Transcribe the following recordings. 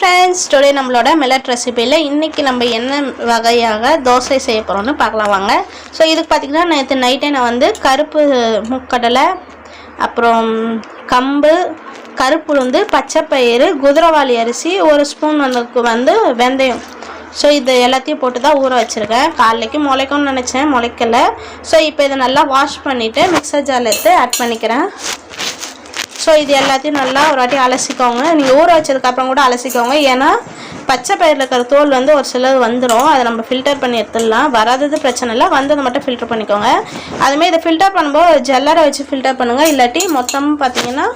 friends, today நம்மளோட millet ரெசிபில இன்னைக்கு நம்ம என்ன வகையாக தோசை செய்ய போறோம்னு பார்க்கலாம் வாங்க. சோ இதுக்கு பாத்தீங்கன்னா நேத்து நைட்டே நான் வந்து கருப்பு முக்கடலை அப்புறம் கம்பு கருப்பு உளுந்து பச்சை பயிறு குதிரைவாலி அரிசி ஒரு ஸ்பூன் வந்து வெந்தயம் ஸோ இது எல்லாத்தையும் போட்டு தான் ஊற வச்சுருக்கேன். காலைக்கு முளைக்கும்னு நினச்சேன், முளைக்கலை. ஸோ இப்போ இதை நல்லா வாஷ் பண்ணிவிட்டு மிக்சர் ஜாரில் எடுத்து ஆட் பண்ணிக்கிறேன். ஸோ இது எல்லாத்தையும் நல்லா ஒரு வாட்டி அலசிக்கோங்க. நீங்கள் ஊற வச்சதுக்கப்புறம் கூட அலசிக்கோங்க. ஏன்னா பச்சை பயிரில் இருக்கிற தோல் வந்து ஒரு சிலது வந்துடும், அதை நம்ம ஃபில்டர் பண்ணி எடுத்துடலாம். வராதது பிரச்சனை இல்லை, வந்ததை மட்டும் ஃபில்டர் பண்ணிக்கோங்க. அதுமாதிரி இதை ஃபில்டர் பண்ணும்போது ஜல்லரை வச்சு ஃபில்டர் பண்ணுங்கள். இல்லாட்டி மொத்தமாக பார்த்தீங்கன்னா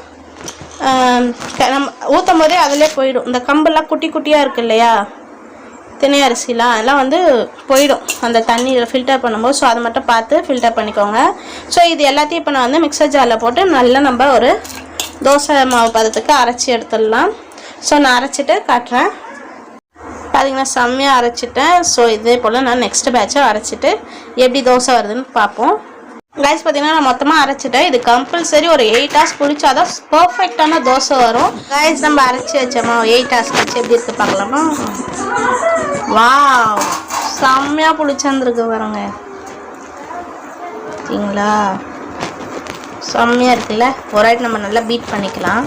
நம்ம ஊற்றும் போதே அதிலே போயிடும். இந்த கம்பெல்லாம் குட்டி குட்டியாக இருக்குது இல்லையா, தினை அரிசிலாம், அதெல்லாம் வந்து போயிடும் அந்த தண்ணியில் ஃபில்டர் பண்ணும்போது. ஸோ அதை மட்டும் பார்த்து ஃபில்டர் பண்ணிக்கோங்க. ஸோ இது எல்லாத்தையும் இப்போ நான் வந்து மிக்சர் ஜாரில் போட்டு நல்லா நம்ம ஒரு தோசை மாவு பதத்துக்கு அரைச்சி எடுத்துடலாம். ஸோ நான் அரைச்சிட்டு காட்டுறேன். பார்த்திங்கன்னா செம்மையாக அரைச்சிட்டேன். ஸோ இதே போல் நான் நெக்ஸ்ட் பேட்சை அரைச்சிட்டு எப்படி தோசை வருதுன்னு பார்ப்போம். கைஸ் பார்த்தீங்கன்னா நான் மொத்தமாக அரைச்சிட்டேன். இது கம்பல்சரி ஒரு 8 hours குளிச்சாதான் பர்ஃபெக்டான தோசை வரும். கைஸ் நம்ம அரைச்சி வச்சோமா 8 hours கழிச்சு எப்படி இருக்கு பார்க்கலாமா? வாவ், செம்மையாக புளிச்சிருந்துருக்கு பாருங்க, பார்த்தீங்களா? செம்மையாக இருக்குல்ல. ஒரு ஆயிட்டு நம்ம நல்லா பீட் பண்ணிக்கலாம்.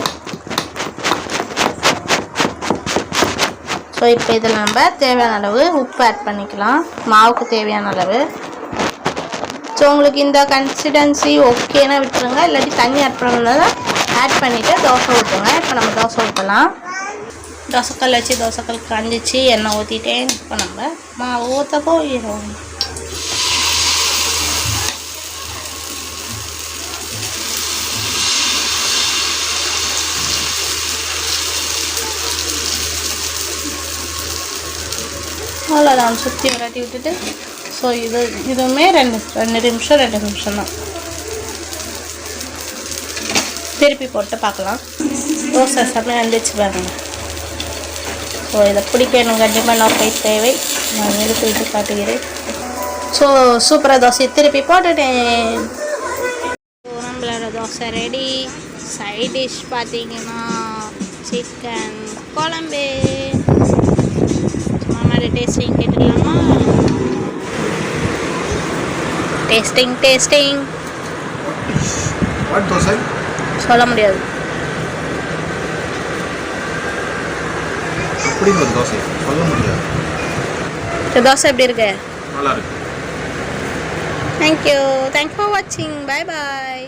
ஸோ இப்போ இதில் நம்ம தேவையான அளவு உப்பு ஆட் பண்ணிக்கலாம், மாவுக்கு தேவையான அளவு. ஸோ உங்களுக்கு இந்த கன்சிஸ்டன்சி ஓகேனா விட்டுருங்க, இல்லாட்டி தண்ணி ஆட் பண்ணணும்னாலும் ஆட் பண்ணிவிட்டு தோசை ஊற்றுங்க. இப்போ நம்ம தோசை ஊற்றலாம். தோசைக்கல் வச்சு தோசைக்கல் காஞ்சிச்சு, எண்ணெய் ஊற்றிட்டேன். இப்போ நம்ம மாவு ஊற்ற போயிடும். அவ்வளோதான், சுற்றி விராட்டி விட்டுட்டு. ஸோ இதுவுமே ரெண்டு நிமிஷம் தான். திருப்பி போட்டு பார்க்கலாம். தோசை செம்மையாக வந்துச்சு பாருங்க. ஸோ இதை பிடிக்கணும், கண்டிப்பாக நான் போய் தேவை. நான் எடுத்து விட்டு காட்டுகிறேன். ஸோ சூப்பராக தோசை திருப்பி போட்டுட்டேன். நம்மளோட தோசை ரெடி. சைட் டிஷ் பார்த்தீங்கன்னா சிக்கன் குழம்பு. மாமாவோட டேஸ்டிங் கேட்டுக்கலாமா? டேஸ்டிங் சொல்ல முடியாது. தோசை எப்படி இருக்கு? நல்லா இருக்கு. தேங்க்யூ ஃபார் வாட்சிங். Bye bye.